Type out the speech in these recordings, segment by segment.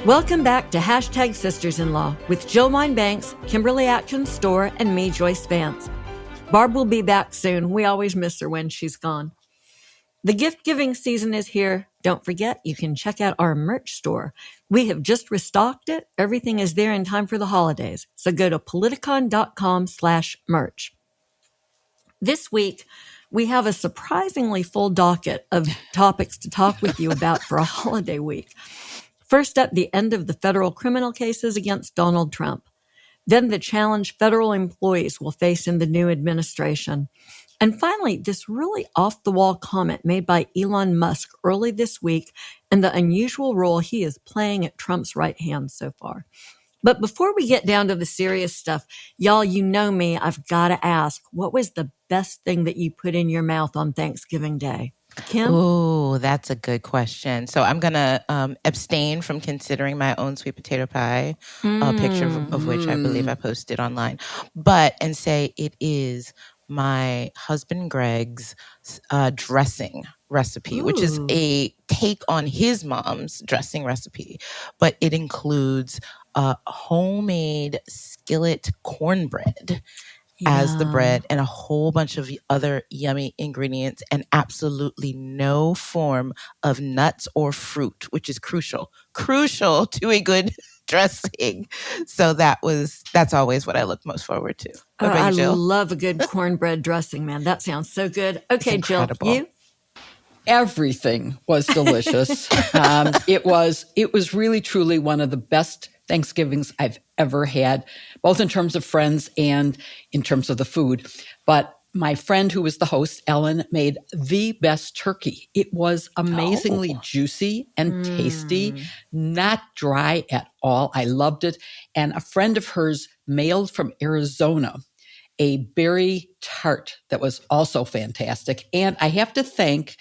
Welcome back to Hashtag Sisters-in-Law with Jill Wine-Banks, Kimberly Atkins-Storr, and me, Joyce Vance. Barb will be back soon. We always miss her when she's gone. The gift-giving season is here. Don't forget, you can check out our merch store. We have just restocked it. Everything is there in time for the holidays. So go to politicon.com/merch. This week, we have a surprisingly full docket of topics to talk with you about for a holiday week. First up, the end of the federal criminal cases against Donald Trump. Then the challenge federal employees will face in the new administration. And finally, this really off-the-wall comment made by Elon Musk early this week and the unusual role he is playing at Trump's right hand so far. But before we get down to the serious stuff, y'all, you know me, I've got to ask, what was the best thing that you put in your mouth on Thanksgiving Day? Kim? Oh, that's a good question. So I'm going to abstain from considering my own sweet potato pie, a picture of which I believe I posted online, and say it is my husband Greg's dressing recipe, which is a take on his mom's dressing recipe, but it includes homemade skillet cornbread as the bread and a whole bunch of other yummy ingredients and absolutely no form of nuts or fruit, which is crucial to a good dressing. So that's always what I look most forward to. What about you, Jill? I love a good cornbread dressing, man. That sounds so good. Okay, Jill, you? Everything was delicious. It was really, truly one of the best Thanksgivings I've ever had, both in terms of friends and in terms of the food. But my friend who was the host, Ellen, made the best turkey. It was amazingly juicy and tasty, not dry at all. I loved it. And a friend of hers mailed from Arizona a berry tart that was also fantastic. And I have to thank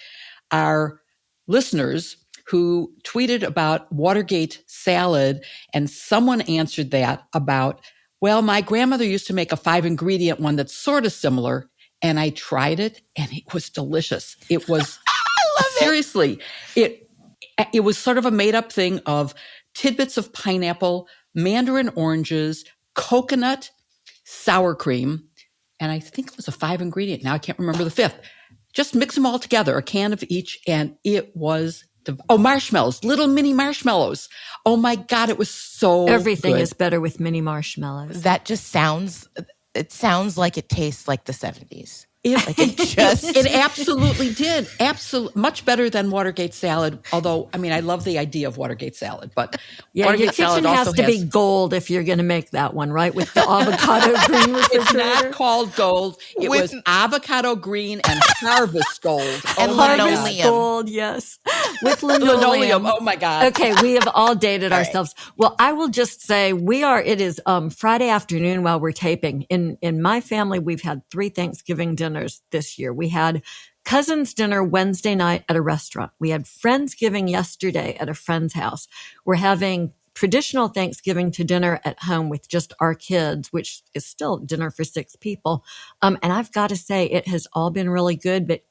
our listeners who tweeted about Watergate salad, and someone answered that about, well, my grandmother used to make a 5-ingredient one that's sort of similar, and I tried it, and it was delicious. It was, seriously, it was sort of a made-up thing of tidbits of pineapple, mandarin oranges, coconut, sour cream, and I think it was a 5-ingredient. Now I can't remember the 5th. Just mix them all together, a can of each, and it was marshmallows, little mini marshmallows. Oh my God, it was so Everything good. is better with mini marshmallows. That just sounds like it tastes like the 70s. It absolutely did. Much better than Watergate salad. Although, I mean, I love the idea of Watergate salad, but Watergate your kitchen has to be gold if you're going to make that one, right? With the avocado green refrigerator. It's not called gold. It was avocado green and harvest gold. And harvest gold, yes. With linoleum. Oh my God. Okay, we have all dated ourselves. Well, I will just say it is Friday afternoon while we're taping. In my family, we've had 3 Thanksgiving dinners this year. We had cousins dinner Wednesday night at a restaurant. We had Friendsgiving yesterday at a friend's house. We're having traditional Thanksgiving to dinner at home with just our kids, which is still dinner for 6 people. And I've got to say, it has all been really good. But,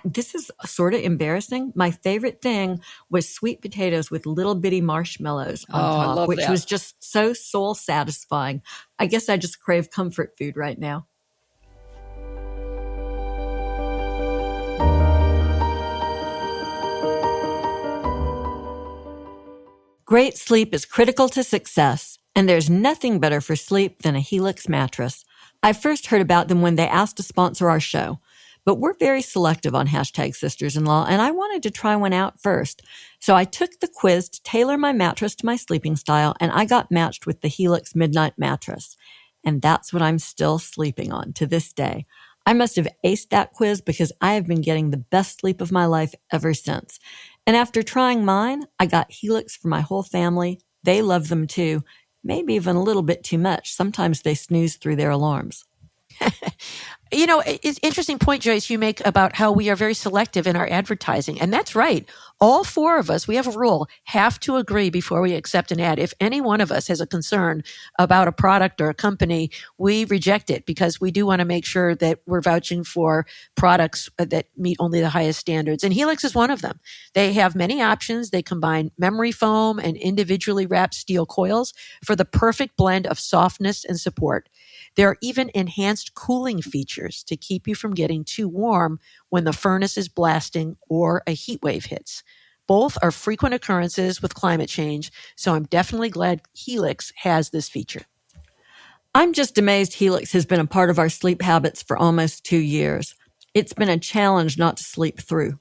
this is sort of embarrassing. My favorite thing was sweet potatoes with little bitty marshmallows on top, which was just so soul satisfying. I guess I just crave comfort food right now. Great sleep is critical to success, and there's nothing better for sleep than a Helix mattress. I first heard about them when they asked to sponsor our show, but we're very selective on Hashtag Sisters-in-Law, and I wanted to try one out first. So I took the quiz to tailor my mattress to my sleeping style, and I got matched with the Helix Midnight Mattress. And that's what I'm still sleeping on to this day. I must have aced that quiz because I have been getting the best sleep of my life ever since. And after trying mine, I got Helix for my whole family. They love them too, maybe even a little bit too much. Sometimes they snooze through their alarms. It's interesting point, Joyce, you make about how we are very selective in our advertising. And that's right. All four of us, we have a rule, have to agree before we accept an ad. If any one of us has a concern about a product or a company, we reject it because we do want to make sure that we're vouching for products that meet only the highest standards. And Helix is one of them. They have many options. They combine memory foam and individually wrapped steel coils for the perfect blend of softness and support. There are even enhanced cooling features to keep you from getting too warm when the furnace is blasting or a heat wave hits. Both are frequent occurrences with climate change, so I'm definitely glad Helix has this feature. I'm just amazed Helix has been a part of our sleep habits for almost 2 years. It's been a challenge not to sleep through.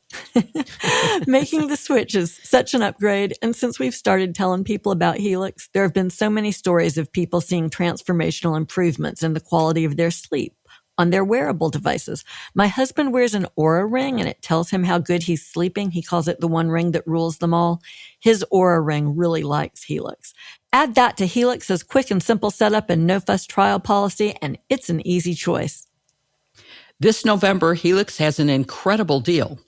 Making the switch is such an upgrade, and since we've started telling people about Helix, there have been so many stories of people seeing transformational improvements in the quality of their sleep on their wearable devices. My husband wears an Oura ring, and it tells him how good he's sleeping. He calls it the one ring that rules them all. His Oura ring really likes Helix. Add that to Helix's quick and simple setup and no-fuss trial policy, and it's an easy choice. This November, Helix has an incredible deal.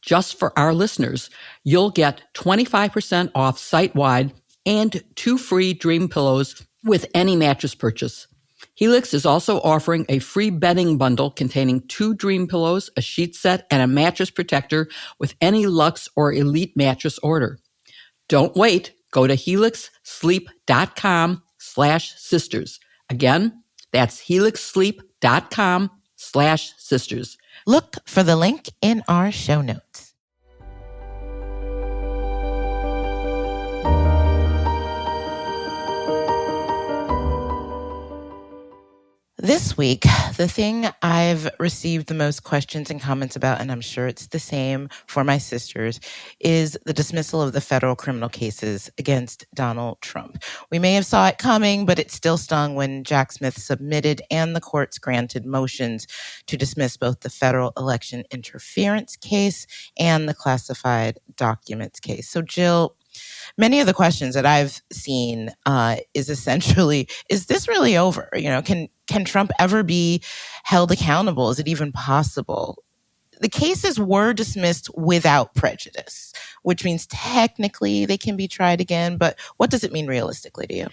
Just for our listeners, you'll get 25% off site-wide and 2 free Dream Pillows with any mattress purchase. Helix is also offering a free bedding bundle containing 2 Dream Pillows, a sheet set, and a mattress protector with any Luxe or Elite mattress order. Don't wait. Go to helixsleep.com/sisters. Again, that's helixsleep.com/sisters. Look for the link in our show notes. This week, the thing I've received the most questions and comments about, and I'm sure it's the same for my sisters, is the dismissal of the federal criminal cases against Donald Trump. We may have saw it coming, but it still stung when Jack Smith submitted and the courts granted motions to dismiss both the federal election interference case and the classified documents case. So, Jill, many of the questions that I've seen is essentially, is this really over? Can Trump ever be held accountable? Is it even possible? The cases were dismissed without prejudice, which means technically they can be tried again. But what does it mean realistically to you?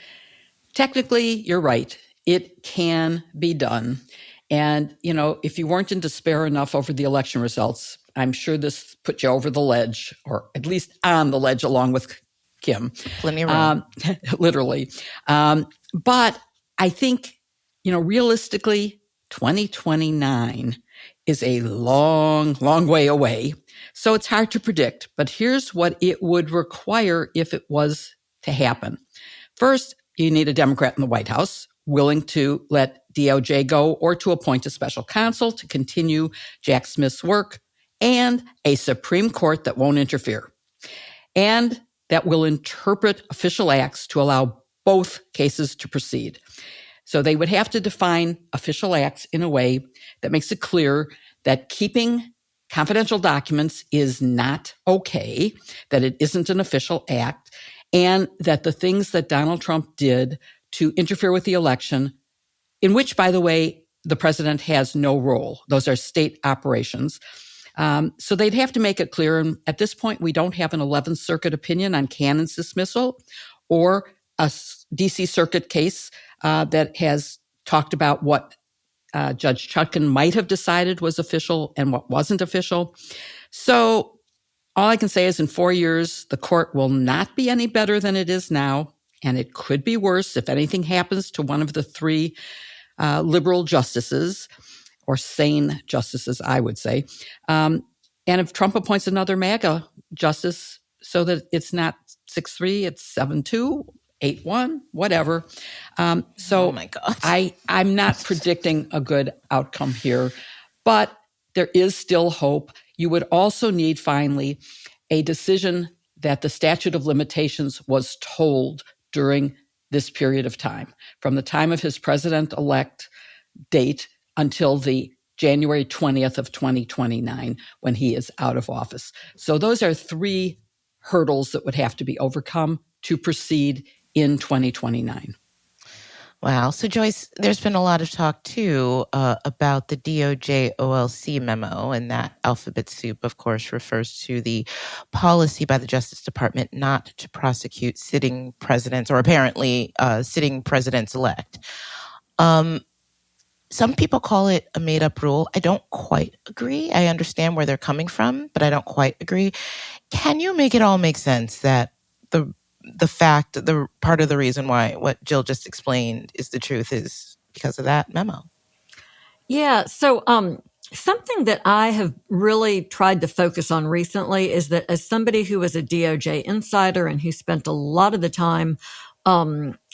Technically, you're right. It can be done. And, if you weren't in despair enough over the election results, I'm sure this put you over the ledge, or at least on the ledge along with Kim. Plenty of room. Literally. But I think, realistically, 2029 is a long, long way away. So it's hard to predict. But here's what it would require if it was to happen. First, you need a Democrat in the White House willing to let DOJ go or to appoint a special counsel to continue Jack Smith's work, and a Supreme Court that won't interfere and that will interpret official acts to allow both cases to proceed. So they would have to define official acts in a way that makes it clear that keeping confidential documents is not okay, that it isn't an official act, and that the things that Donald Trump did to interfere with the election, in which, by the way, the president has no role. Those are state operations. So they'd have to make it clear. And at this point, we don't have an 11th Circuit opinion on Cannon's dismissal or a D.C. Circuit case that has talked about what Judge Chutkan might have decided was official and what wasn't official. So all I can say is in 4 years, the court will not be any better than it is now. And it could be worse if anything happens to one of the 3 liberal justices, or sane justices, I would say. And if Trump appoints another MAGA justice so that it's not 6-3, it's 7-2, 8-1, whatever. So oh my God. I'm not predicting a good outcome here, but there is still hope. You would also need, finally, a decision that the statute of limitations was told during this period of time, from the time of his president-elect date until the January 20th of 2029, when he is out of office. So those are 3 hurdles that would have to be overcome to proceed in 2029. Wow. So, Joyce, there's been a lot of talk, too, about the DOJ OLC memo, and that alphabet soup, of course, refers to the policy by the Justice Department not to prosecute sitting presidents, or apparently sitting presidents-elect. Some people call it a made-up rule. I don't quite agree. I understand where they're coming from, but I don't quite agree. Can you make it all make sense that the part of the reason why what Jill just explained is the truth is because of that memo? Yeah. So, something that I have really tried to focus on recently is that as somebody who was a DOJ insider and who spent a lot of the time,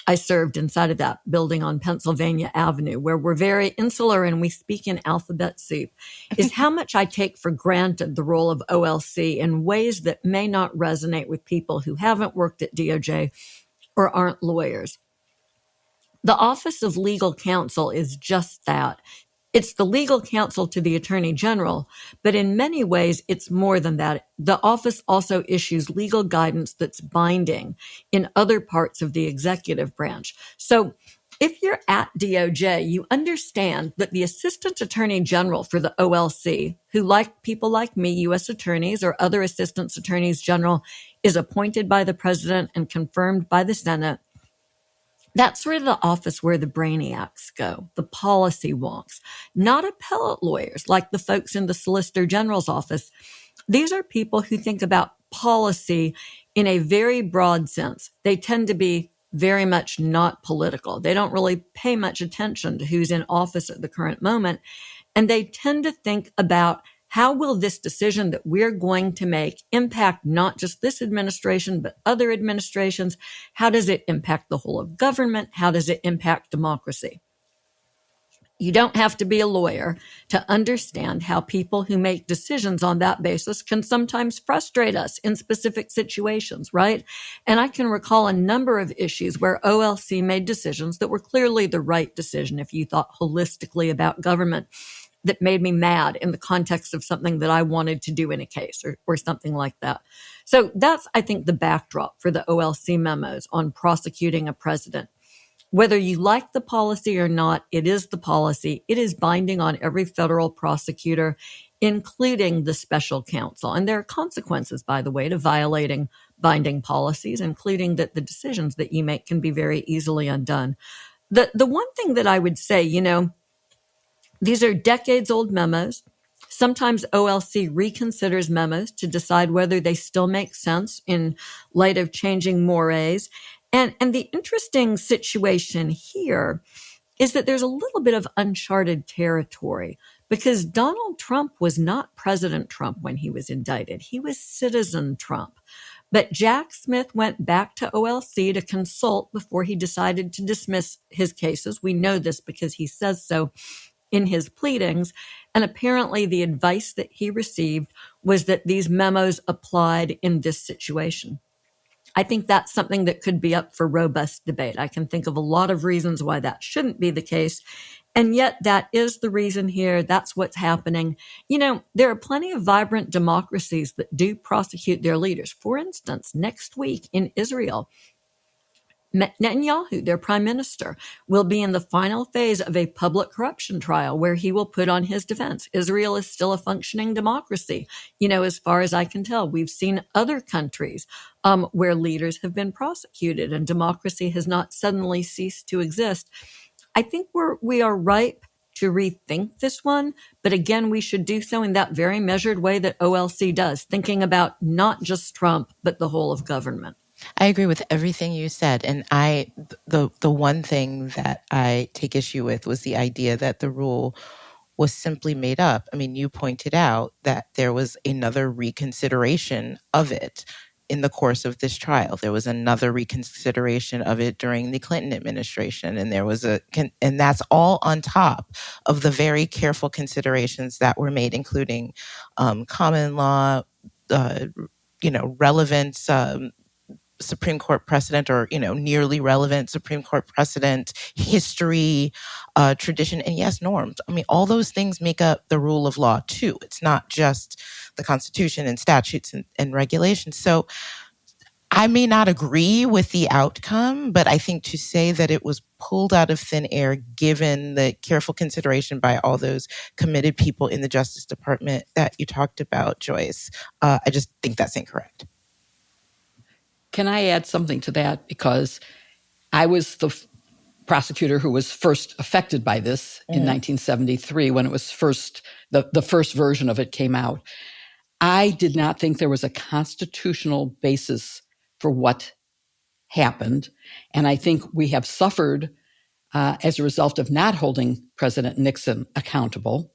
I served inside of that building on Pennsylvania Avenue, where we're very insular and we speak in alphabet soup, is how much I take for granted the role of OLC in ways that may not resonate with people who haven't worked at DOJ or aren't lawyers. The Office of Legal Counsel is just that. It's the legal counsel to the Attorney General, but in many ways, it's more than that. The office also issues legal guidance that's binding in other parts of the executive branch. So if you're at DOJ, you understand that the Assistant Attorney General for the OLC, who, like people like me, U.S. attorneys or other Assistant Attorneys General, is appointed by the President and confirmed by the Senate. That's sort of the office where the brainiacs go, the policy wonks, not appellate lawyers like the folks in the Solicitor General's office. These are people who think about policy in a very broad sense. They tend to be very much not political. They don't really pay much attention to who's in office at the current moment. And they tend to think about how will this decision that we're going to make impact not just this administration, but other administrations? How does it impact the whole of government? How does it impact democracy? You don't have to be a lawyer to understand how people who make decisions on that basis can sometimes frustrate us in specific situations, right? And I can recall a number of issues where OLC made decisions that were clearly the right decision if you thought holistically about government, that made me mad in the context of something that I wanted to do in a case or something like that. So that's, I think, the backdrop for the OLC memos on prosecuting a president. Whether you like the policy or not, it is the policy. It is binding on every federal prosecutor, including the special counsel. And there are consequences, by the way, to violating binding policies, including that the decisions that you make can be very easily undone. The one thing that I would say, these are decades-old memos. Sometimes OLC reconsiders memos to decide whether they still make sense in light of changing mores. And the interesting situation here is that there's a little bit of uncharted territory because Donald Trump was not President Trump when he was indicted. He was Citizen Trump. But Jack Smith went back to OLC to consult before he decided to dismiss his cases. We know this because he says so in his pleadings. And apparently the advice that he received was that these memos applied in this situation. I think that's something that could be up for robust debate. I can think of a lot of reasons why that shouldn't be the case. And yet that is the reason here. That's what's happening. There are plenty of vibrant democracies that do prosecute their leaders. For instance, next week in Israel, Netanyahu, their prime minister, will be in the final phase of a public corruption trial where he will put on his defense. Israel is still a functioning democracy. As far as I can tell, we've seen other countries where leaders have been prosecuted and democracy has not suddenly ceased to exist. I think we are ripe to rethink this one. But again, we should do so in that very measured way that OLC does, thinking about not just Trump, but the whole of government. I agree with everything you said. And the one thing that I take issue with was the idea that the rule was simply made up. I mean, you pointed out that there was another reconsideration of it in the course of this trial. There was another reconsideration of it during the Clinton administration. And and that's all on top of the very careful considerations that were made, including common law, relevance, Supreme Court precedent or, nearly relevant Supreme Court precedent, history, tradition, and yes, norms. I mean, all those things make up the rule of law too. It's not just the Constitution and statutes and regulations. So I may not agree with the outcome, but I think to say that it was pulled out of thin air, given the careful consideration by all those committed people in the Justice Department that you talked about, Joyce, I just think that's incorrect. Can I add something to that? Because I was the prosecutor who was first affected by this in 1973 when it was the first version of it came out. I did not think there was a constitutional basis for what happened. And I think we have suffered as a result of not holding President Nixon accountable.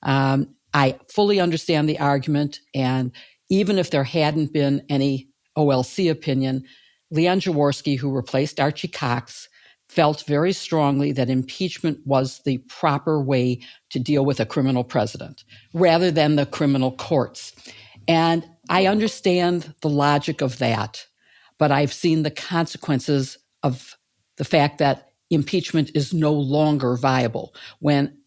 I fully understand the argument. And even if there hadn't been any OLC opinion, Leon Jaworski, who replaced Archie Cox, felt very strongly that impeachment was the proper way to deal with a criminal president rather than the criminal courts. And I understand the logic of that, but I've seen the consequences of the fact that impeachment is no longer viable. When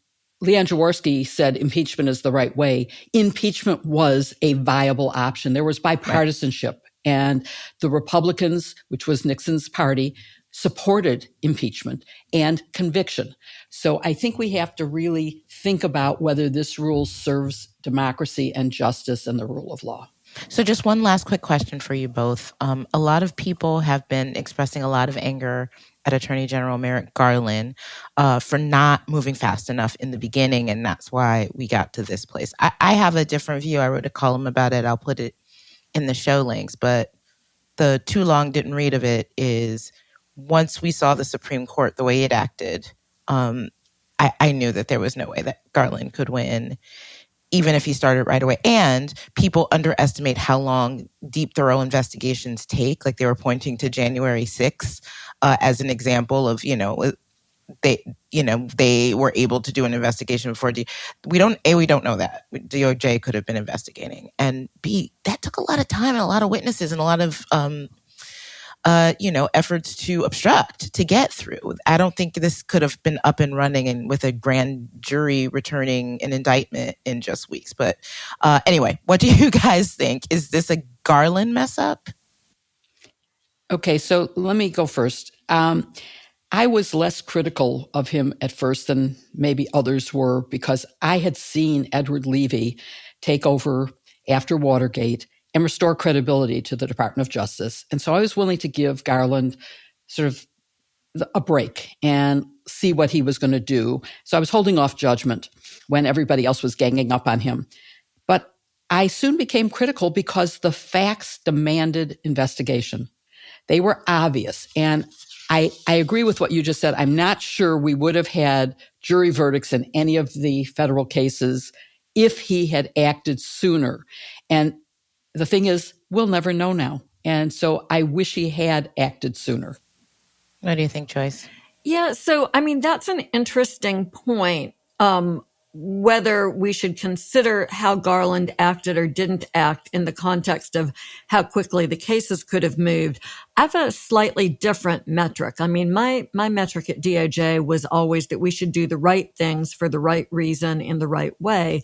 Leon Jaworski said impeachment is the right way, impeachment was a viable option. There was bipartisanship, and the Republicans, which was Nixon's party, supported impeachment and conviction. So I think we have to really think about whether this rule serves democracy and justice and the rule of law. So just one last quick question for you both. A lot of people have been expressing a lot of anger at Attorney General Merrick Garland for not moving fast enough in the beginning, and that's why we got to this place. I have a different view. I wrote a column about it. I'll put it in the show links, but the too long didn't read of it is once we saw the Supreme Court, the way it acted, I knew that there was no way that Garland could win, even if he started right away. And people underestimate how long deep, thorough investigations take. Like they were pointing to January 6th as an example of, they were able to do an investigation before. We don't know that. DOJ could have been investigating. And B, that took a lot of time and a lot of witnesses and a lot of efforts to obstruct, to get through. I don't think this could have been up and running and with a grand jury returning an indictment in just weeks. But anyway, what do you guys think? Is this a Garland mess up? Okay, so let me go first. I was less critical of him at first than maybe others were because I had seen Edward Levy take over after Watergate and restore credibility to the Department of Justice. And so I was willing to give Garland sort of a break and see what he was going to do. So I was holding off judgment when everybody else was ganging up on him. But I soon became critical because the facts demanded investigation. They were obvious. And I agree with what you just said. I'm not sure we would have had jury verdicts in any of the federal cases if he had acted sooner. And the thing is, we'll never know now. And so I wish he had acted sooner. What do you think, Joyce? Yeah, so, I mean, that's an interesting point, whether we should consider how Garland acted or didn't act in the context of how quickly the cases could have moved. I have a slightly different metric. I mean, my metric at DOJ was always that we should do the right things for the right reason in the right way.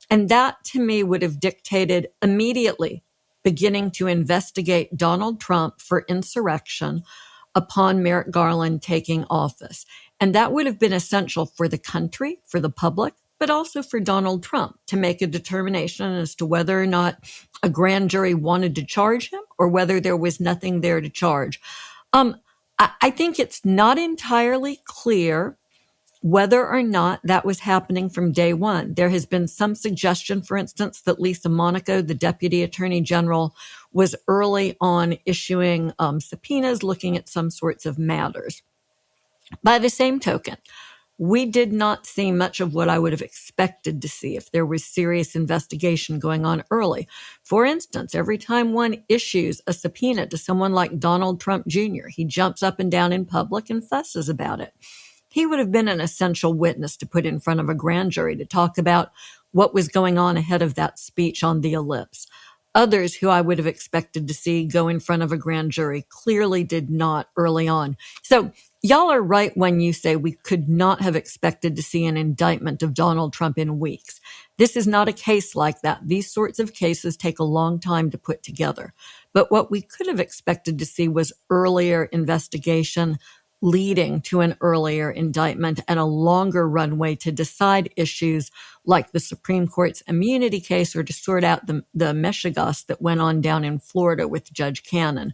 And that, to me, would have dictated immediately beginning to investigate Donald Trump for insurrection upon Merrick Garland taking office. And that would have been essential for the country, for the public, but also for Donald Trump to make a determination as to whether or not a grand jury wanted to charge him or whether there was nothing there to charge. I think it's not entirely clear whether or not that was happening from day one. There has been some suggestion, for instance, that Lisa Monaco, the Deputy Attorney General, was early on issuing subpoenas looking at some sorts of matters. By the same token, we did not see much of what I would have expected to see if there was serious investigation going on early. For instance, every time one issues a subpoena to someone like Donald Trump Jr., he jumps up and down in public and fusses about it. He would have been an essential witness to put in front of a grand jury to talk about what was going on ahead of that speech on the ellipse. Others who I would have expected to see go in front of a grand jury clearly did not early on. So Y'all are right when you say we could not have expected to see an indictment of Donald Trump in weeks. This is not a case like that. These sorts of cases take a long time to put together. But what we could have expected to see was earlier investigation leading to an earlier indictment and a longer runway to decide issues like the Supreme Court's immunity case or to sort out the meshigas that went on down in Florida with Judge Cannon.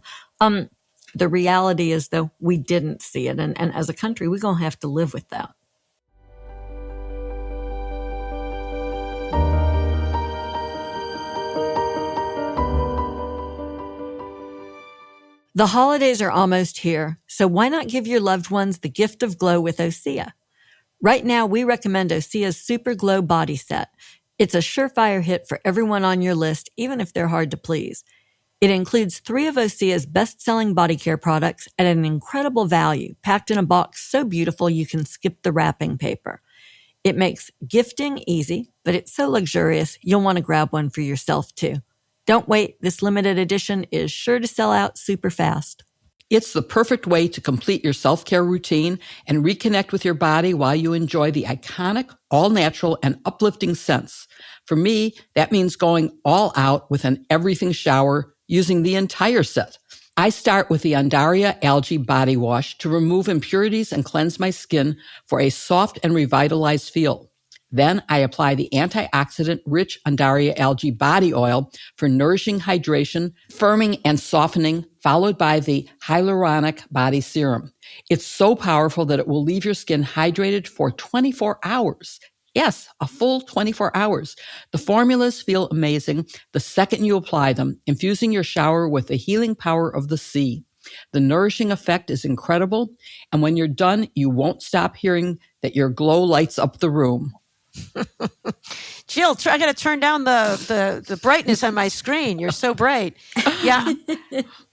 The reality is, though, we didn't see it. And as a country, we're going to have to live with that. The holidays are almost here, so why not give your loved ones the gift of glow with Osea? Right now, we recommend Osea's Super Glow Body Set. It's a surefire hit for everyone on your list, even if they're hard to please. It includes 3 of Osea's best-selling body care products at an incredible value, packed in a box so beautiful you can skip the wrapping paper. It makes gifting easy, but it's so luxurious you'll want to grab one for yourself too. Don't wait, this limited edition is sure to sell out super fast. It's the perfect way to complete your self-care routine and reconnect with your body while you enjoy the iconic, all-natural, and uplifting scents. For me, that means going all out with an everything shower using the entire set. I start with the Undaria Algae Body Wash to remove impurities and cleanse my skin for a soft and revitalized feel. Then I apply the antioxidant-rich Undaria Algae Body Oil for nourishing hydration, firming and softening, followed by the Hyaluronic Body Serum. It's so powerful that it will leave your skin hydrated for 24 hours. Yes, a full 24 hours. The formulas feel amazing the second you apply them, infusing your shower with the healing power of the sea. The nourishing effect is incredible, and when you're done, you won't stop hearing that your glow lights up the room. Jill, I got to turn down the brightness on my screen. You're so bright. Yeah.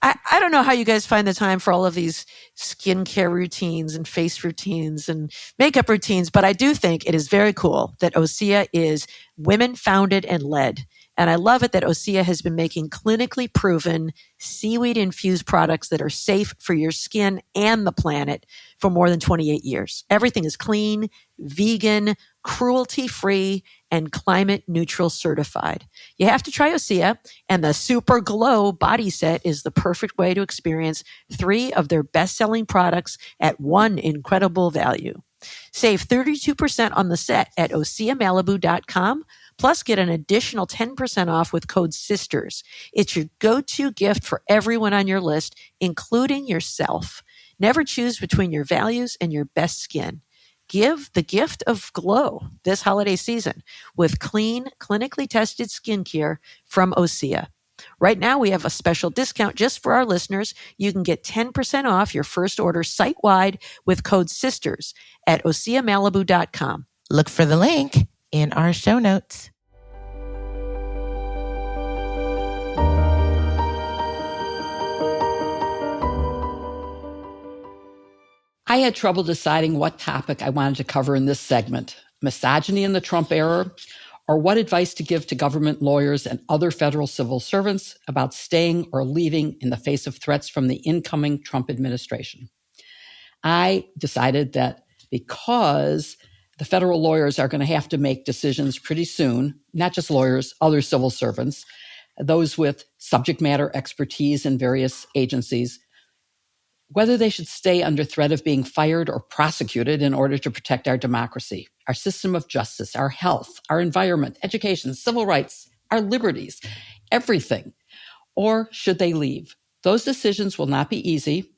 I don't know how you guys find the time for all of these skincare routines and face routines and makeup routines, but I do think it is very cool that Osea is women founded and led. And I love it that Osea has been making clinically proven seaweed-infused products that are safe for your skin and the planet for more than 28 years. Everything is clean, vegan, cruelty-free, and climate-neutral certified. You have to try Osea, and the Super Glow Body Set is the perfect way to experience 3 of their best-selling products at one incredible value. Save 32% on the set at OseaMalibu.com. Plus, get an additional 10% off with code SISTERS. It's your go-to gift for everyone on your list, including yourself. Never choose between your values and your best skin. Give the gift of glow this holiday season with clean, clinically tested skincare from Osea. Right now, we have a special discount just for our listeners. You can get 10% off your first order site-wide with code SISTERS at OseaMalibu.com. Look for the link in our show notes. I had trouble deciding what topic I wanted to cover in this segment, misogyny in the Trump era, or what advice to give to government lawyers and other federal civil servants about staying or leaving in the face of threats from the incoming Trump administration. I decided that because the federal lawyers are going to have to make decisions pretty soon, not just lawyers, other civil servants, those with subject matter expertise in various agencies, whether they should stay under threat of being fired or prosecuted in order to protect our democracy, our system of justice, our health, our environment, education, civil rights, our liberties, everything, or should they leave? Those decisions will not be easy.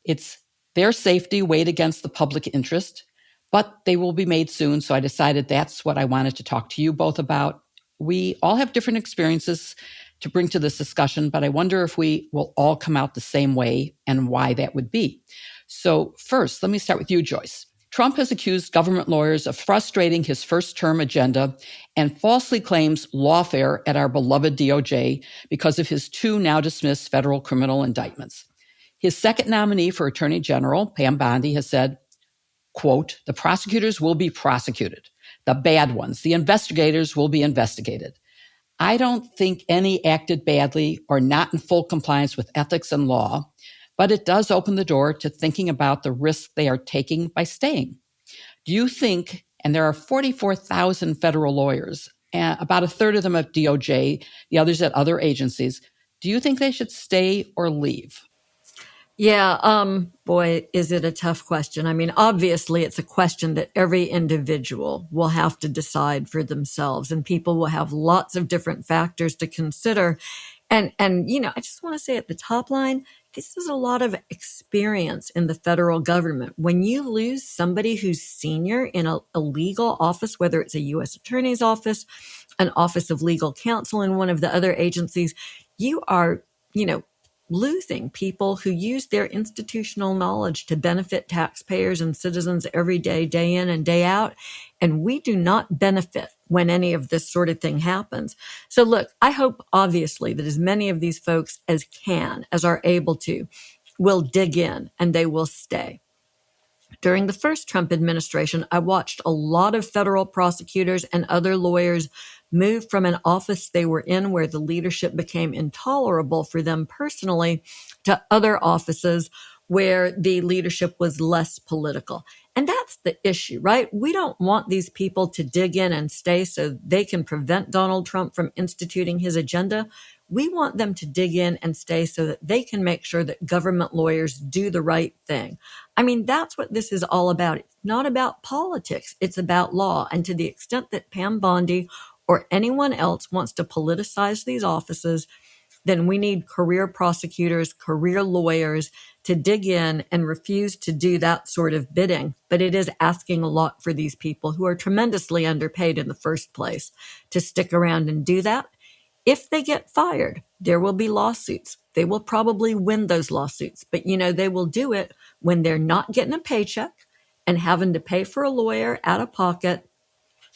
It's their safety weighed against the public interest, but they will be made soon, so I decided that's what I wanted to talk to you both about. We all have different experiences to bring to this discussion, but I wonder if we will all come out the same way and why that would be. So first, let me start with you, Joyce. Trump has accused government lawyers of frustrating his first-term agenda and falsely claims lawfare at our beloved DOJ because of his 2 now-dismissed federal criminal indictments. His second nominee for Attorney General, Pam Bondi, has said, quote, "The prosecutors will be prosecuted. The bad ones, the investigators, will be investigated. I don't think any acted badly or not in full compliance with ethics and law, but it does open the door to thinking about the risks they are taking by staying. Do you think, and there are 44,000 federal lawyers, about a third of them at DOJ, the others at other agencies, do you think they should stay or leave? Yeah, boy, is it a tough question. I mean, obviously, it's a question that every individual will have to decide for themselves, and people will have lots of different factors to consider. And I just want to say at the top line, this is a lot of experience in the federal government. When you lose somebody who's senior in a legal office, whether it's a U.S. attorney's office, an office of legal counsel in one of the other agencies, you are, losing people who use their institutional knowledge to benefit taxpayers and citizens every day, day in and day out. And we do not benefit when any of this sort of thing happens. So look, I hope obviously that as many of these folks as are able to, will dig in and they will stay. During the first Trump administration, I watched a lot of federal prosecutors and other lawyers move from an office they were in where the leadership became intolerable for them personally to other offices where the leadership was less political. And that's the issue, right? We don't want these people to dig in and stay so they can prevent Donald Trump from instituting his agenda. We want them to dig in and stay so that they can make sure that government lawyers do the right thing. I mean, that's what this is all about. It's not about politics. It's about law. And to the extent that Pam Bondi or anyone else wants to politicize these offices, then we need career prosecutors, career lawyers to dig in and refuse to do that sort of bidding. But it is asking a lot for these people who are tremendously underpaid in the first place to stick around and do that. If they get fired, there will be lawsuits. They will probably win those lawsuits, but they will do it when they're not getting a paycheck and having to pay for a lawyer out of pocket.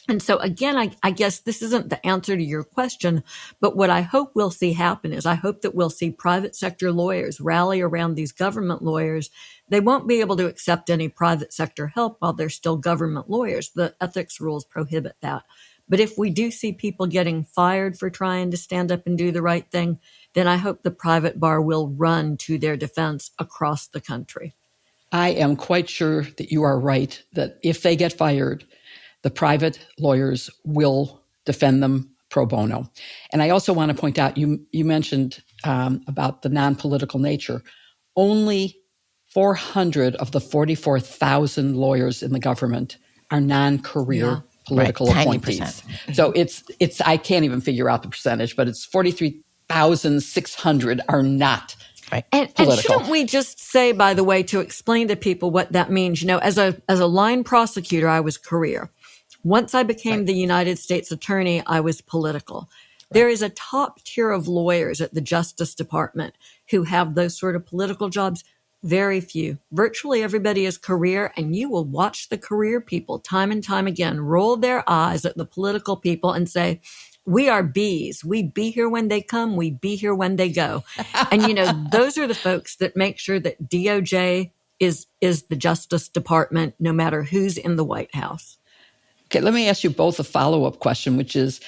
And so again, I guess this isn't the answer to your question, but what I hope we'll see happen is I hope that we'll see private sector lawyers rally around these government lawyers. They won't be able to accept any private sector help while they're still government lawyers. The ethics rules prohibit that. But if we do see people getting fired for trying to stand up and do the right thing, then I hope the private bar will run to their defense across the country. I am quite sure that you are right, that if they get fired, the private lawyers will defend them pro bono. And I also want to point out, you mentioned about the non-political nature. Only 400 of the 44,000 lawyers in the government are non-career political appointees. So it's I can't even figure out the percentage, but it's 43,600 are not And shouldn't we just say, by the way, to explain to people what that means, as a line prosecutor, I was career. Once I became the United States attorney, I was political. There is a top tier of lawyers at the Justice Department who have those sort of political jobs. Very few. Virtually everybody is career, and you will watch the career people time and time again roll their eyes at the political people and say, we are bees. We be here when they come. We be here when they go. And, those are the folks that make sure that DOJ is the Justice Department, no matter who's in the White House. Okay, let me ask you both a follow-up question, which is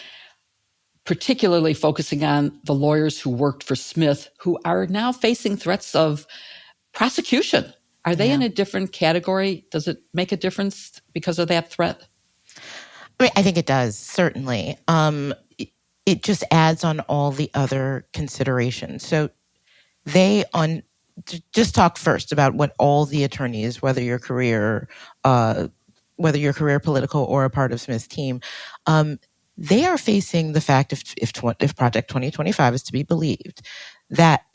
particularly focusing on the lawyers who worked for Smith, who are now facing threats of prosecution. Are they in a different category? Does it make a difference because of that threat? I think it does, certainly. It just adds on all the other considerations. So just talk first about what all the attorneys, whether you're career political or a part of Smith's team, they are facing the fact, if Project 2025 is to be believed, that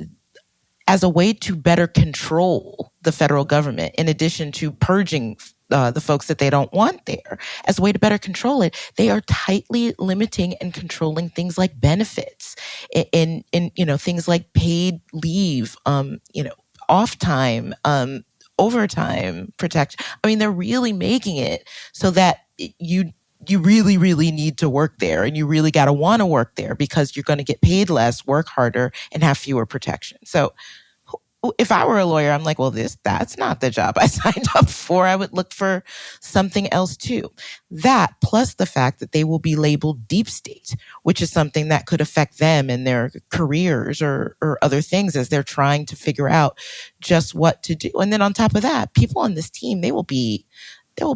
as a way to better control the federal government, in addition to purging the folks that they don't want there, as a way to better control it, they are tightly limiting and controlling things like benefits, in things like paid leave, off time, overtime protection. I mean, they're really making it so that you really, really need to work there, and you really got to want to work there because you're going to get paid less, work harder, and have fewer protections. So if I were a lawyer, I'm like, well, that's not the job I signed up for. I would look for something else too. That plus the fact that they will be labeled deep state, which is something that could affect them in their careers or other things as they're trying to figure out just what to do. And then on top of that, people on this team, they will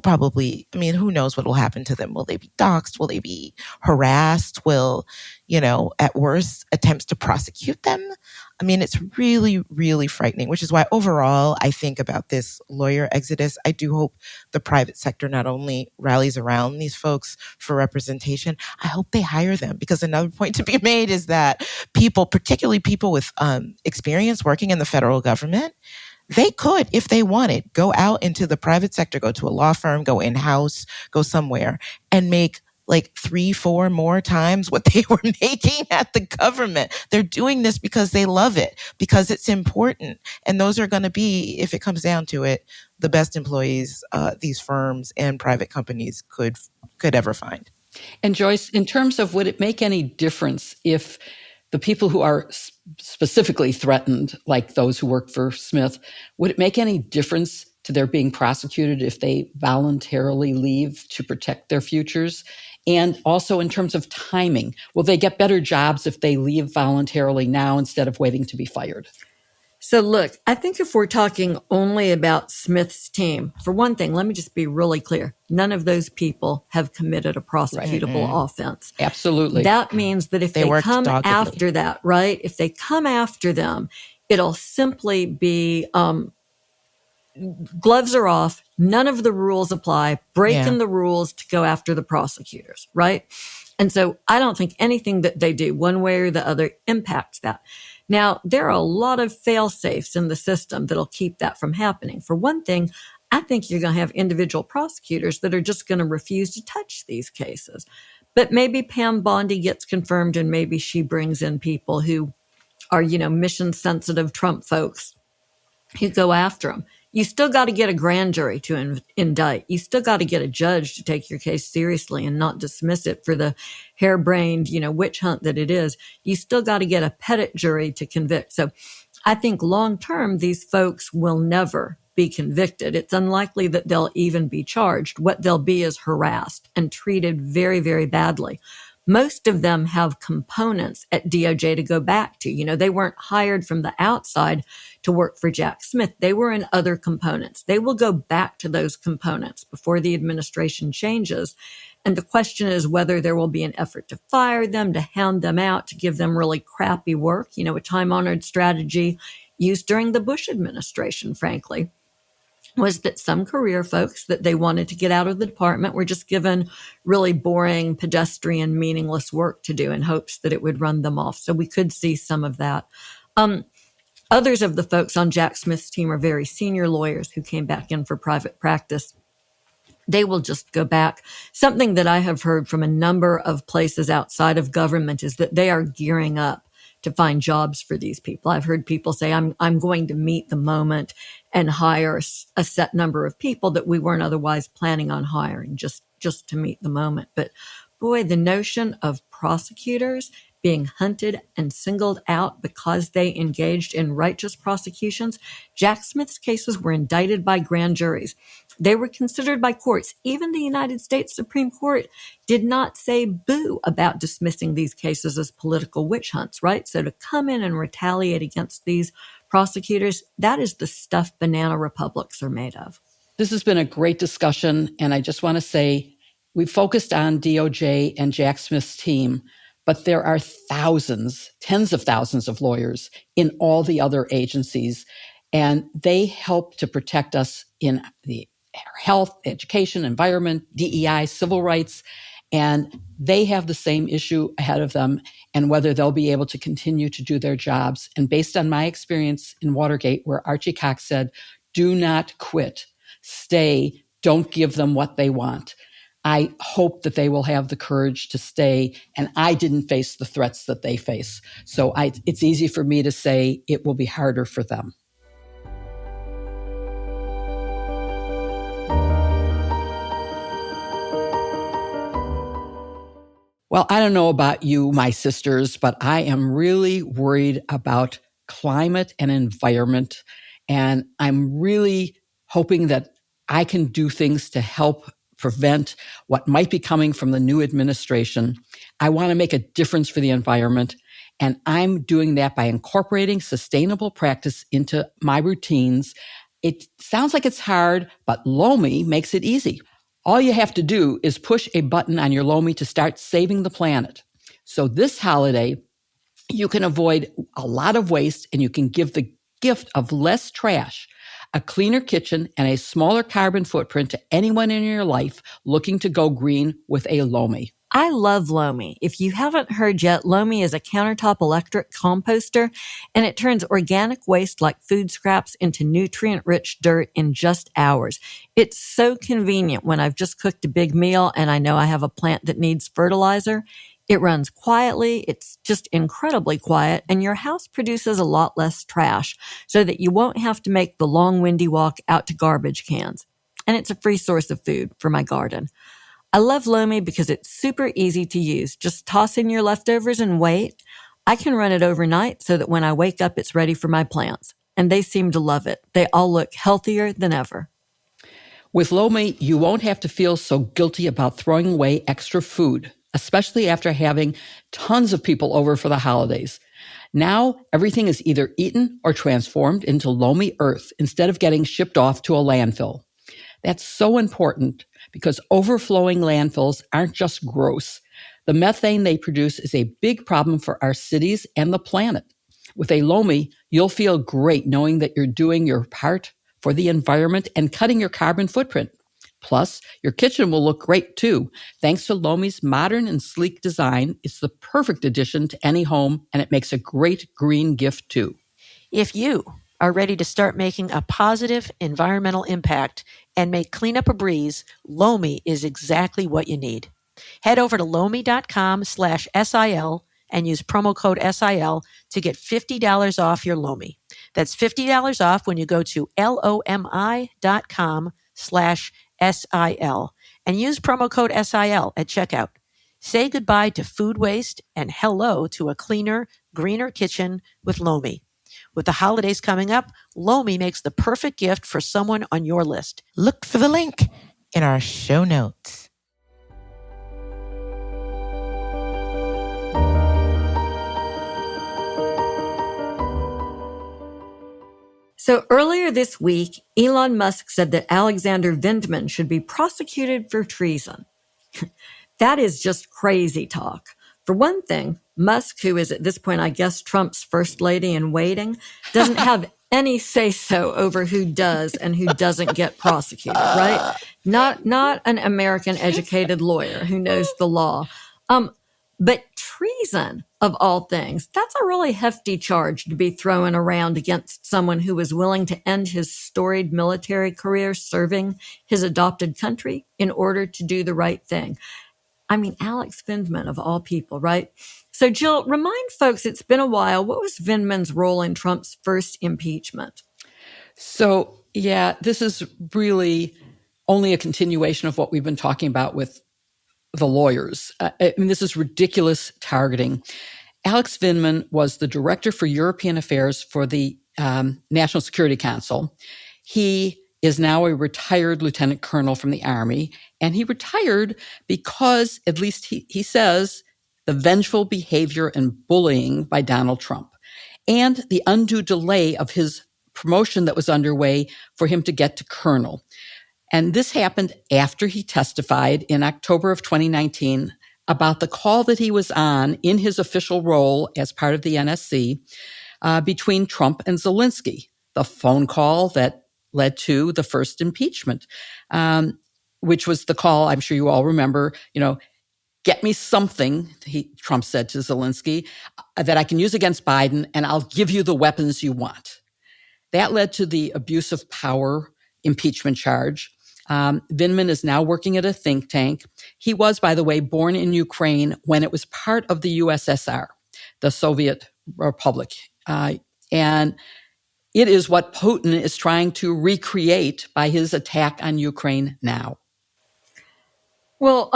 probably, I mean, who knows what will happen to them? Will they be doxxed? Will they be harassed? Will, at worst, attempts to prosecute them? I mean, it's really, really frightening, which is why overall, I think about this lawyer exodus. I do hope the private sector not only rallies around these folks for representation, I hope they hire them, because another point to be made is that people, particularly people with experience working in the federal government, they could, if they wanted, go out into the private sector, go to a law firm, go in-house, go somewhere and make like 3-4 more times what they were making at the government. They're doing this because they love it, because it's important. And those are going to be, if it comes down to it, the best employees these firms and private companies could ever find. And Joyce, in terms of, would it make any difference if the people who are specifically threatened, like those who work for Smith, would it make any difference to their being prosecuted if they voluntarily leave to protect their futures? And also in terms of timing, will they get better jobs if they leave voluntarily now instead of waiting to be fired? So look, I think if we're talking only about Smith's team, for one thing, let me just be really clear. None of those people have committed a prosecutable offense. Absolutely. That means that if they come doggedly after that, right? If they come after them, it'll simply be gloves are off. None of the rules apply. Breaking the rules to go after the prosecutors, right? And so I don't think anything that they do one way or the other impacts that. Now, there are a lot of fail-safes in the system that'll keep that from happening. For one thing, I think you're going to have individual prosecutors that are just going to refuse to touch these cases. But maybe Pam Bondi gets confirmed and maybe she brings in people who are, mission-sensitive Trump folks who go after them. You still got to get a grand jury to indict. You still got to get a judge to take your case seriously and not dismiss it for the harebrained, witch hunt that it is. You still got to get a petit jury to convict. So I think long term, these folks will never be convicted. It's unlikely that they'll even be charged. What they'll be is harassed and treated very, very badly. Most of them have components at DOJ to go back to. They weren't hired from the outside to work for Jack Smith. They were in other components. They will go back to those components before the administration changes. And the question is whether there will be an effort to fire them, to hand them out, to give them really crappy work, a time-honored strategy used during the Bush administration, frankly, was that some career folks that they wanted to get out of the department were just given really boring, pedestrian, meaningless work to do in hopes that it would run them off. So we could see some of that. Others of the folks on Jack Smith's team are very senior lawyers who came back in for private practice. They will just go back. Something that I have heard from a number of places outside of government is that they are gearing up to find jobs for these people. I've heard people say, I'm going to meet the moment and hire a set number of people that we weren't otherwise planning on hiring just to meet the moment. But boy, the notion of prosecutors being hunted and singled out because they engaged in righteous prosecutions. Jack Smith's cases were indicted by grand juries. They were considered by courts. Even the United States Supreme Court did not say boo about dismissing these cases as political witch hunts, right? So to come in and retaliate against these prosecutors, that is the stuff banana republics are made of. This has been a great discussion, and I just want to say we focused on DOJ and Jack Smith's team, but there are thousands, tens of thousands of lawyers in all the other agencies, and they help to protect us in the health, education, environment, DEI, civil rights, and they have the same issue ahead of them and whether they'll be able to continue to do their jobs. And based on my experience in Watergate, where Archie Cox said, do not quit, stay, don't give them what they want. I hope that they will have the courage to stay, and I didn't face the threats that they face. So it's easy for me to say it will be harder for them. Well, I don't know about you, my sisters, but I am really worried about climate and environment. And I'm really hoping that I can do things to help prevent what might be coming from the new administration. I want to make a difference for the environment. And I'm doing that by incorporating sustainable practice into my routines. It sounds like it's hard, but Lomi makes it easy. All you have to do is push a button on your Lomi to start saving the planet. So this holiday, you can avoid a lot of waste and you can give the gift of less trash, a cleaner kitchen, and a smaller carbon footprint to anyone in your life looking to go green with a Lomi. I love Lomi. If you haven't heard yet, Lomi is a countertop electric composter, and it turns organic waste like food scraps into nutrient-rich dirt in just hours. It's so convenient when I've just cooked a big meal and I know I have a plant that needs fertilizer. It runs quietly, it's just incredibly quiet, and your house produces a lot less trash so that you won't have to make the long, windy walk out to garbage cans. And it's a free source of food for my garden. I love Lomi because it's super easy to use. Just toss in your leftovers and wait. I can run it overnight so that when I wake up, it's ready for my plants. And they seem to love it. They all look healthier than ever. With Lomi, you won't have to feel so guilty about throwing away extra food, especially after having tons of people over for the holidays. Now, everything is either eaten or transformed into Lomi earth instead of getting shipped off to a landfill. That's so important because overflowing landfills aren't just gross. The methane they produce is a big problem for our cities and the planet. With a Lomi, you'll feel great knowing that you're doing your part for the environment and cutting your carbon footprint. Plus, your kitchen will look great too. Thanks to Lomi's modern and sleek design, it's the perfect addition to any home, and it makes a great green gift too. If you are ready to start making a positive environmental impact and make cleanup a breeze, Lomi is exactly what you need. Head over to lomi.com/SIL and use promo code SIL to get $50 off your Lomi. That's $50 off when you go to lomi.com/SIL and use promo code SIL at checkout. Say goodbye to food waste and hello to a cleaner, greener kitchen with Lomi. With the holidays coming up, Lomi makes the perfect gift for someone on your list. Look for the link in our show notes. So earlier this week, Elon Musk said that Alexander Vindman should be prosecuted for treason. That is just crazy talk. For one thing, Musk, who is at this point, I guess, Trump's first lady in waiting, doesn't have any say-so over who does and who doesn't get prosecuted, right? Not an American educated lawyer who knows the law. But treason, of all things, that's a really hefty charge to be throwing around against someone who was willing to end his storied military career serving his adopted country in order to do the right thing. I mean, Alex Vindman, of all people, right? So, Jill, remind folks, it's been a while. What was Vindman's role in Trump's first impeachment? So, yeah, this is really only a continuation of what we've been talking about with the lawyers. I mean, this is ridiculous targeting. Alex Vindman was the director for European affairs for the National Security Council. He is now a retired lieutenant colonel from the Army, and he retired because, at least he says, the vengeful behavior and bullying by Donald Trump and the undue delay of his promotion that was underway for him to get to colonel. And this happened after he testified in October of 2019 about the call that he was on in his official role as part of the NSC between Trump and Zelensky, the phone call that led to the first impeachment, which was the call, I'm sure you all remember, get me something, Trump said to Zelensky, that I can use against Biden, and I'll give you the weapons you want. That led to the abuse of power impeachment charge. Vindman is now working at a think tank. He was, by the way, born in Ukraine when it was part of the USSR, the Soviet Republic. And it is what Putin is trying to recreate by his attack on Ukraine now. Well,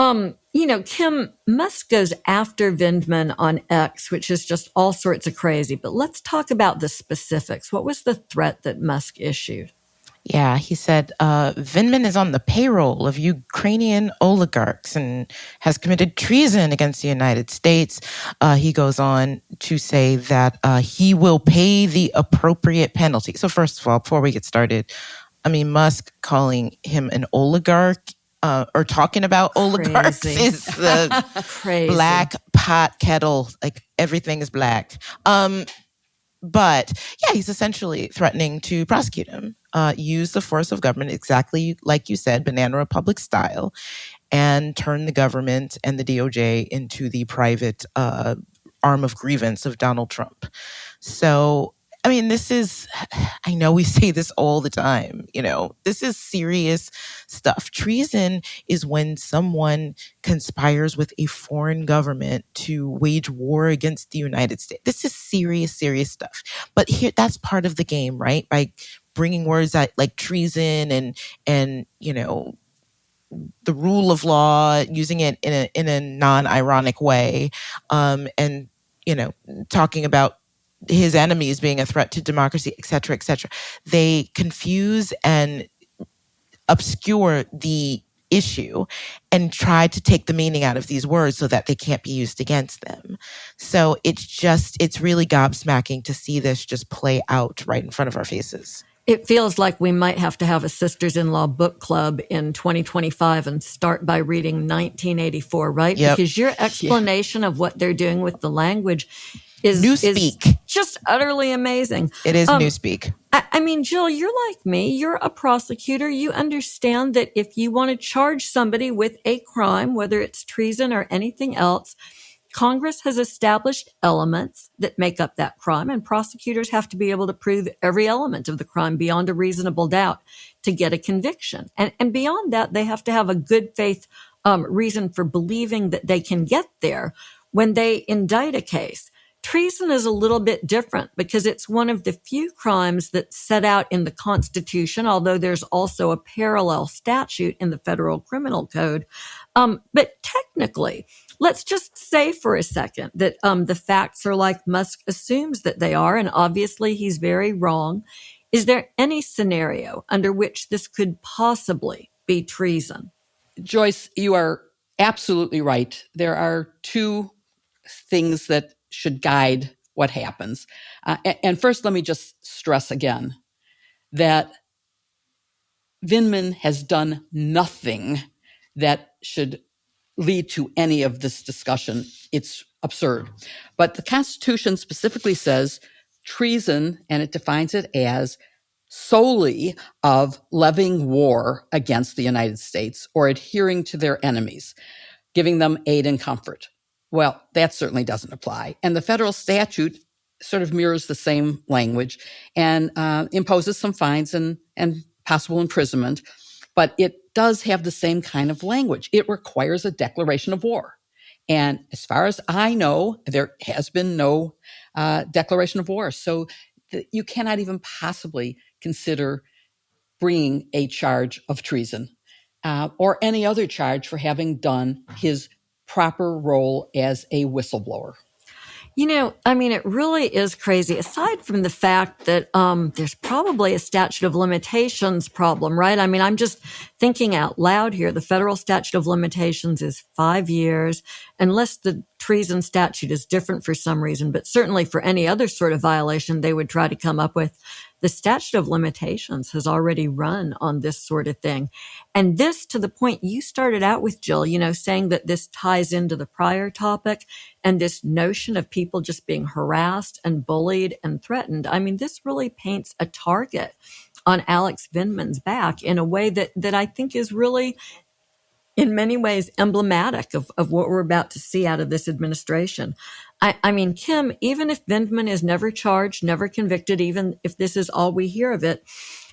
Kim, Musk goes after Vindman on X, which is just all sorts of crazy. But let's talk about the specifics. What was the threat that Musk issued? Yeah, he said Vindman is on the payroll of Ukrainian oligarchs and has committed treason against the United States. He goes on to say that he will pay the appropriate penalty. So first of all, before we get started, Musk calling him an oligarch or talking about oligarchs is the Crazy. black pot kettle. Like everything is black. But yeah, he's essentially threatening to prosecute him, use the force of government exactly like you said, Banana Republic style, and turn the government and the DOJ into the private arm of grievance of Donald Trump. So, this is, I know we say this all the time, this is serious stuff. Treason is when someone conspires with a foreign government to wage war against the United States. This is serious, serious stuff. But here, that's part of the game, right? By bringing words like treason and the rule of law, using it in a non-ironic way, and talking about his enemies being a threat to democracy, et cetera, et cetera. They confuse and obscure the issue and try to take the meaning out of these words so that they can't be used against them. So it's really gobsmacking to see this just play out right in front of our faces. It feels like we might have to have a sisters-in-law book club in 2025 and start by reading 1984, right? Yep. Because your explanation of what they're doing with the language is just utterly amazing. It is newspeak. Jill, you're like me. You're a prosecutor. You understand that if you want to charge somebody with a crime, whether it's treason or anything else, Congress has established elements that make up that crime, and prosecutors have to be able to prove every element of the crime beyond a reasonable doubt to get a conviction. And beyond that, they have to have a good faith reason for believing that they can get there when they indict a case. Treason is a little bit different because it's one of the few crimes that's set out in the Constitution, although there's also a parallel statute in the Federal Criminal Code. But technically, let's just say for a second that the facts are like Musk assumes that they are, and obviously he's very wrong. Is there any scenario under which this could possibly be treason? Joyce, you are absolutely right. There are two things that should guide what happens. And first, let me just stress again that Vindman has done nothing that should lead to any of this discussion. It's absurd. But the Constitution specifically says treason, and it defines it as solely of levying war against the United States or adhering to their enemies, giving them aid and comfort. Well, that certainly doesn't apply. And the federal statute sort of mirrors the same language and imposes some fines and possible imprisonment, but it does have the same kind of language. It requires a declaration of war. And as far as I know, there has been no declaration of war. So you cannot even possibly consider bringing a charge of treason or any other charge for having done his proper role as a whistleblower. It really is crazy. Aside from the fact that there's probably a statute of limitations problem, right? I'm just thinking out loud here. The federal statute of limitations is 5 years, unless the treason statute is different for some reason. But certainly for any other sort of violation, they would try to come up with. The statute of limitations has already run on this sort of thing. And this, to the point you started out with, Jill, saying that this ties into the prior topic and this notion of people just being harassed and bullied and threatened. This really paints a target on Alex Vindman's back in a way that I think is really, in many ways, emblematic of what we're about to see out of this administration. Kim, even if Vindman is never charged, never convicted, even if this is all we hear of it,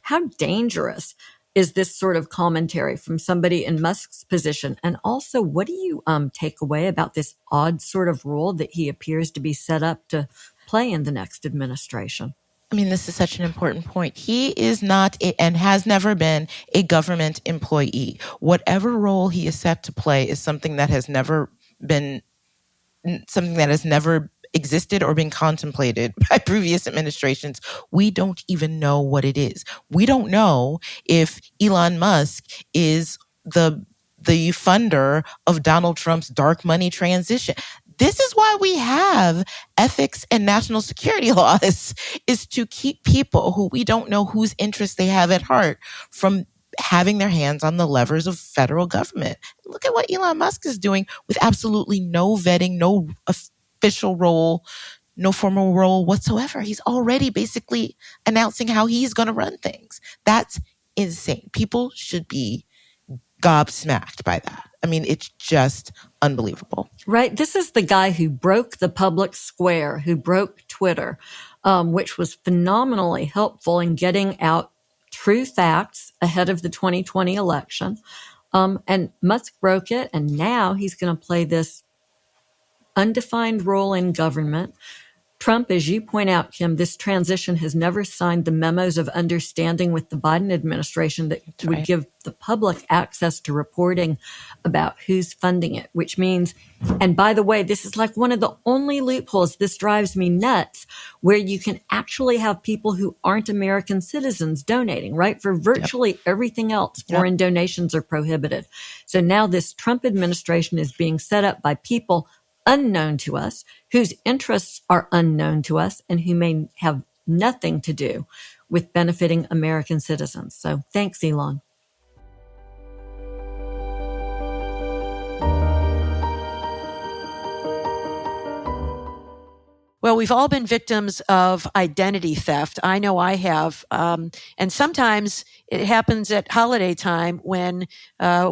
how dangerous is this sort of commentary from somebody in Musk's position? And also, what do you take away about this odd sort of role that he appears to be set up to play in the next administration? I mean, this is such an important point. He is not and has never been a government employee. Whatever role he is set to play is something that has never existed or been contemplated by previous administrations. We don't even know what it is. We don't know if Elon Musk is the funder of Donald Trump's dark money transition. This is why we have ethics and national security laws, is to keep people who we don't know whose interests they have at heart from having their hands on the levers of federal government. Look at what Elon Musk is doing with absolutely no vetting, no official role, no formal role whatsoever. He's already basically announcing how he's going to run things. That's insane. People should be gobsmacked by that. I mean, it's just unbelievable. Right. This is the guy who broke the public square, who broke Twitter, which was phenomenally helpful in getting out true facts ahead of the 2020 election. And Musk broke it, and now he's going to play this undefined role in government. Trump, as you point out, Kim, this transition has never signed the memos of understanding with the Biden administration that would give the public access to reporting about who's funding it, which means, and by the way, this is like one of the only loopholes, this drives me nuts, where you can actually have people who aren't American citizens donating, right? For virtually everything else, foreign donations are prohibited. So now this Trump administration is being set up by people unknown to us, whose interests are unknown to us, and who may have nothing to do with benefiting American citizens. So thanks, Elon. Well, we've all been victims of identity theft. I know I have. And sometimes it happens at holiday time when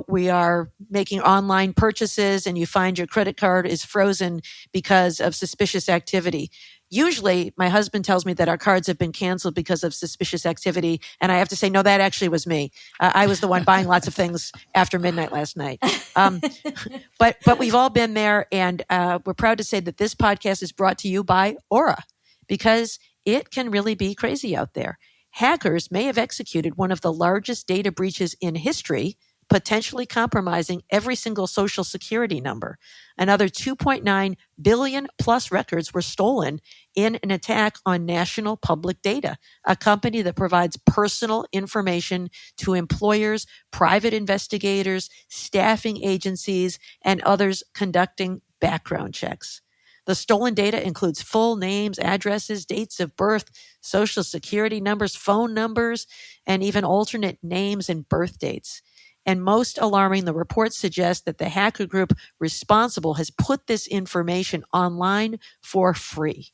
we are making online purchases and you find your credit card is frozen because of suspicious activity. Usually, my husband tells me that our cards have been canceled because of suspicious activity. And I have to say, no, that actually was me. I was the one buying lots of things after midnight last night. But we've all been there. And we're proud to say that this podcast is brought to you by Aura, because it can really be crazy out there. Hackers may have executed one of the largest data breaches in history, potentially compromising every single social security number. Another 2.9 billion plus records were stolen in an attack on National Public Data, a company that provides personal information to employers, private investigators, staffing agencies, and others conducting background checks. The stolen data includes full names, addresses, dates of birth, social security numbers, phone numbers, and even alternate names and birth dates. And most alarming, the reports suggest that the hacker group responsible has put this information online for free.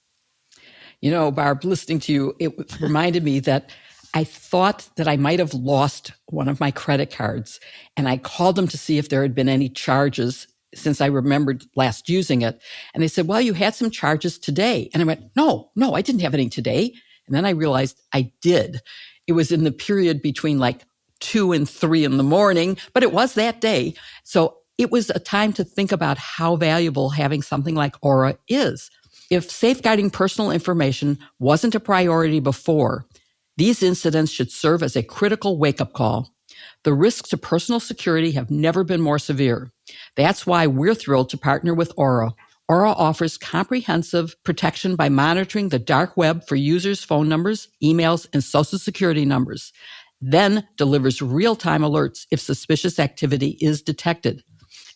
You know, Barb, listening to you, it reminded me that I thought that I might have lost one of my credit cards, and I called them to see if there had been any charges since I remembered last using it. And they said, well, you had some charges today. And I went, no, I didn't have any today. And then I realized I did. It was in the period between like 2 and 3 in the morning, but it was that day. So it was a time to think about how valuable having something like Aura is. If safeguarding personal information wasn't a priority before, these incidents should serve as a critical wake-up call. The risks to personal security have never been more severe. That's why we're thrilled to partner with Aura. Aura offers comprehensive protection by monitoring the dark web for users' phone numbers, emails, and social security numbers, then delivers real-time alerts if suspicious activity is detected.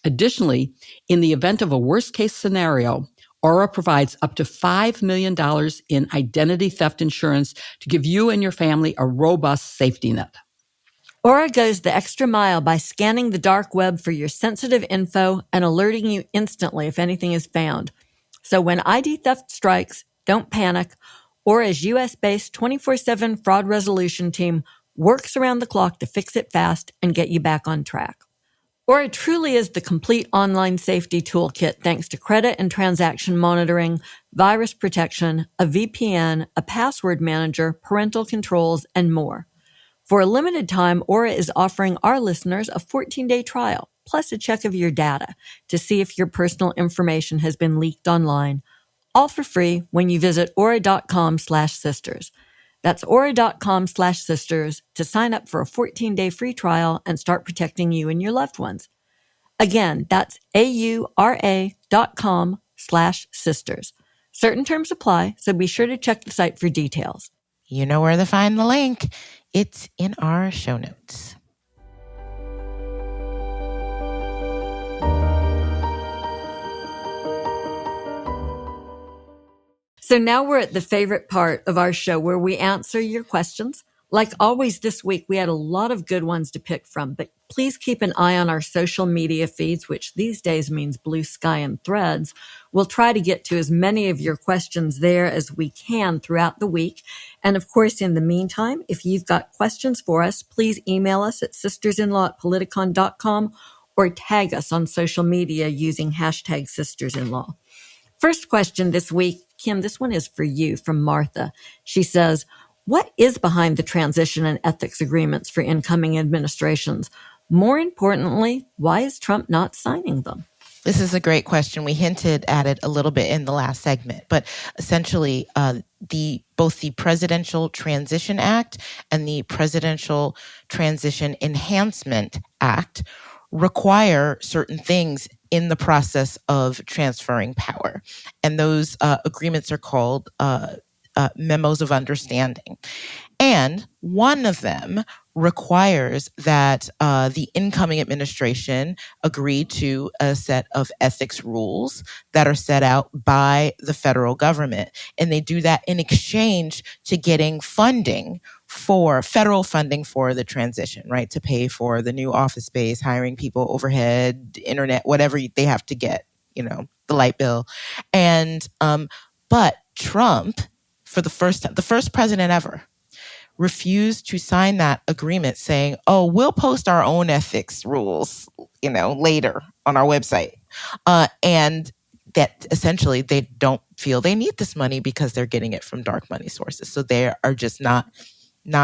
Additionally, in the event of a worst-case scenario, Aura provides up to $5 million in identity theft insurance to give you and your family a robust safety net. Aura goes the extra mile by scanning the dark web for your sensitive info and alerting you instantly if anything is found. So when ID theft strikes, don't panic. Aura's US-based 24/7 fraud resolution team works around the clock to fix it fast and get you back on track. Aura truly is the complete online safety toolkit thanks to credit and transaction monitoring, virus protection, a VPN, a password manager, parental controls, and more. For a limited time, Aura is offering our listeners a 14-day trial, plus a check of your data to see if your personal information has been leaked online, all for free when you visit aura.com/sisters. That's aura.com/sisters to sign up for a 14-day free trial and start protecting you and your loved ones. Again, that's aura.com/sisters. Certain terms apply, so be sure to check the site for details. You know where to find the link. It's in our show notes. So now we're at the favorite part of our show where we answer your questions. Like always this week, we had a lot of good ones to pick from, but please keep an eye on our social media feeds, which these days means Blue Sky and Threads. We'll try to get to as many of your questions there as we can throughout the week. And of course, in the meantime, if you've got questions for us, please email us at sistersinlaw@politicon.com or tag us on social media using hashtag sistersinlaw. First question this week, Kim, this one is for you from Martha. She says, what is behind the transition and ethics agreements for incoming administrations? More importantly, why is Trump not signing them? This is a great question. We hinted at it a little bit in the last segment, but essentially, both the Presidential Transition Act and the Presidential Transition Enhancement Act require certain things in the process of transferring power. And those agreements are called memos of understanding. And one of them requires that the incoming administration agree to a set of ethics rules that are set out by the federal government. And they do that in exchange to getting funding for federal funding for the transition, right? To pay for the new office space, hiring people, overhead, internet, whatever they have to get, the light bill. And, but Trump, for the first president ever, refused to sign that agreement saying, oh, we'll post our own ethics rules, later on our website. And that essentially they don't feel they need this money because they're getting it from dark money sources. So they are just not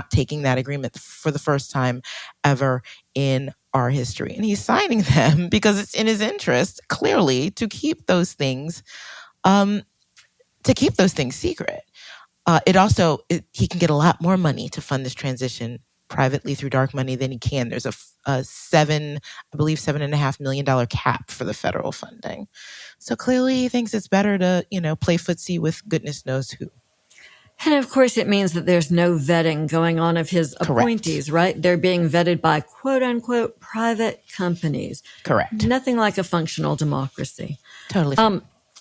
taking that agreement for the first time ever in our history. And he's signing them because it's in his interest, clearly, to keep those things secret. He can get a lot more money to fund this transition privately through dark money than he can. There's a $7.5 million cap for the federal funding. So clearly he thinks it's better to, play footsie with goodness knows who. And of course, it means that there's no vetting going on of his appointees, right? They're being vetted by quote unquote private companies. Correct. Nothing like a functional democracy. Totally.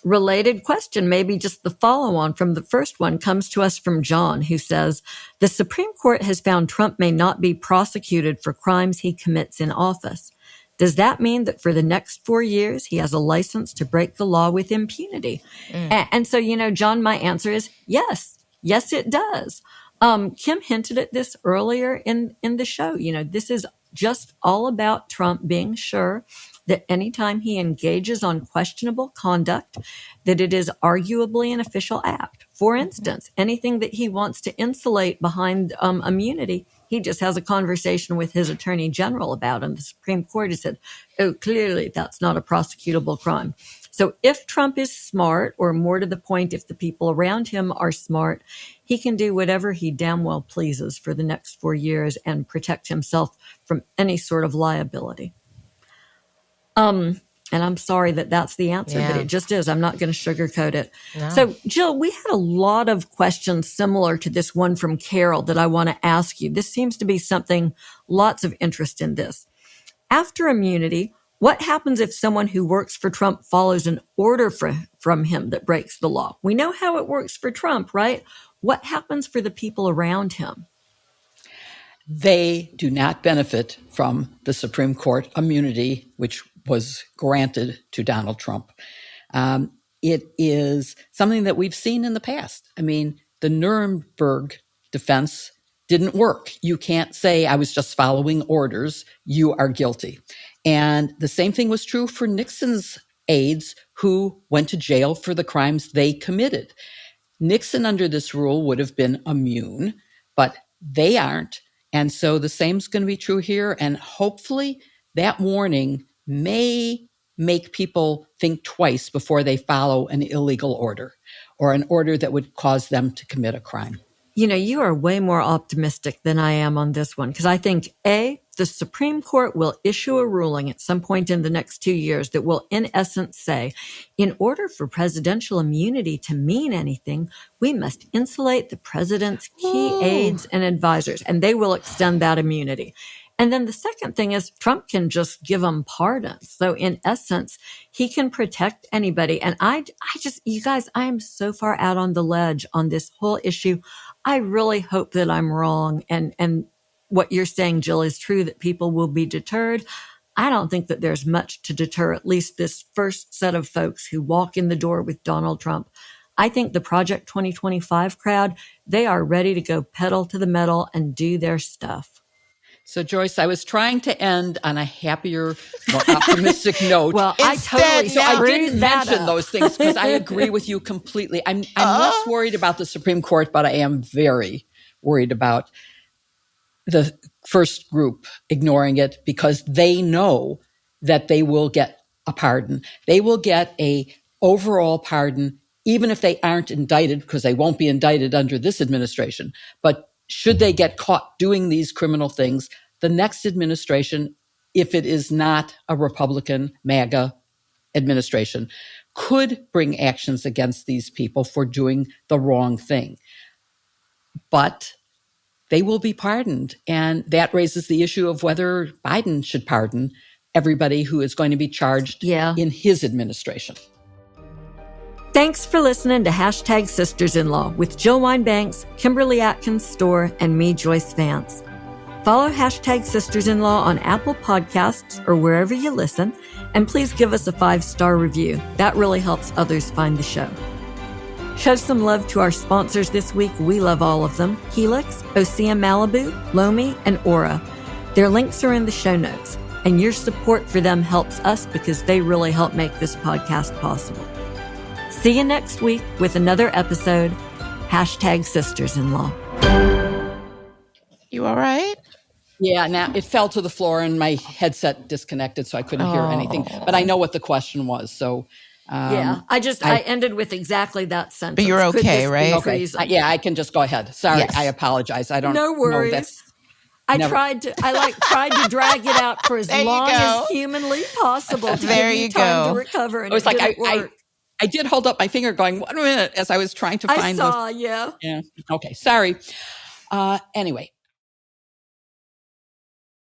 Related question, maybe just the follow on from the first one, comes to us from John, who says, the Supreme Court has found Trump may not be prosecuted for crimes he commits in office. Does that mean that for the next 4 years, he has a license to break the law with impunity? And so, John, my answer is yes. Yes, it does. Kim hinted at this earlier in the show. This is just all about Trump being sure that anytime he engages on questionable conduct, that it is arguably an official act. For instance, anything that he wants to insulate behind immunity, he just has a conversation with his attorney general about, and the Supreme Court has said, oh, clearly that's not a prosecutable crime. So if Trump is smart, or more to the point, if the people around him are smart, he can do whatever he damn well pleases for the next 4 years and protect himself from any sort of liability. And I'm sorry that that's the answer, but it just is. I'm not going to sugarcoat it. No. So, Jill, we had a lot of questions similar to this one from Carol that I want to ask you. This seems to be something, lots of interest in this. After immunity, what happens if someone who works for Trump follows an order from him that breaks the law? We know how it works for Trump, right? What happens for the people around him? They do not benefit from the Supreme Court immunity, which was granted to Donald Trump. It is something that we've seen in the past. I mean, the Nuremberg defense didn't work. You can't say, I was just following orders. You are guilty. And the same thing was true for Nixon's aides who went to jail for the crimes they committed. Nixon, under this rule, would have been immune, but they aren't. And so the same is going to be true here. And hopefully that warning may make people think twice before they follow an illegal order or an order that would cause them to commit a crime. You are way more optimistic than I am on this one because I think the Supreme Court will issue a ruling at some point in the next 2 years that will, in essence, say, in order for presidential immunity to mean anything, we must insulate the president's key aides and advisors, and they will extend that immunity. And then the second thing is Trump can just give them pardons. So in essence, he can protect anybody. And I just, you guys, I am so far out on the ledge on this whole issue. I really hope that I'm wrong. And what you're saying, Jill, is true, that people will be deterred. I don't think that there's much to deter at least this first set of folks who walk in the door with Donald Trump. I think the Project 2025 crowd, they are ready to go pedal to the metal and do their stuff. So, Joyce, I was trying to end on a happier, more optimistic note. Well, I didn't mention those things because I agree with you completely. I'm less worried about the Supreme Court, but I am very worried about the first group ignoring it because they know that they will get a pardon. They will get a overall pardon, even if they aren't indicted, because they won't be indicted under this administration. But should they get caught doing these criminal things, the next administration, if it is not a Republican MAGA administration, could bring actions against these people for doing the wrong thing. But they will be pardoned. And that raises the issue of whether Biden should pardon everybody who is going to be charged in his administration. Thanks for listening to Hashtag Sisters-in-Law with Jill Wine-Banks, Kimberly Atkins-Storr, and me, Joyce Vance. Follow Hashtag Sisters-in-Law on Apple Podcasts or wherever you listen, and please give us a 5-star review. That really helps others find the show. Show some love to our sponsors this week. We love all of them. Helix, Osea Malibu, Lomi, and Aura. Their links are in the show notes, and your support for them helps us because they really help make this podcast possible. See you next week with another episode, Hashtag Sisters-in-Law. You all right? Yeah, now it fell to the floor and my headset disconnected, so I couldn't hear anything. But I know what the question was, so... I ended with exactly that sentence. But you're okay, right? Okay. I can just go ahead. Sorry, yes. I apologize. I don't know. No worries. I tried to drag it out for as long as humanly possible to give you time to recover. And it was like I did hold up my finger going, 1 minute, as I was trying to find yeah. Okay, sorry. Anyway,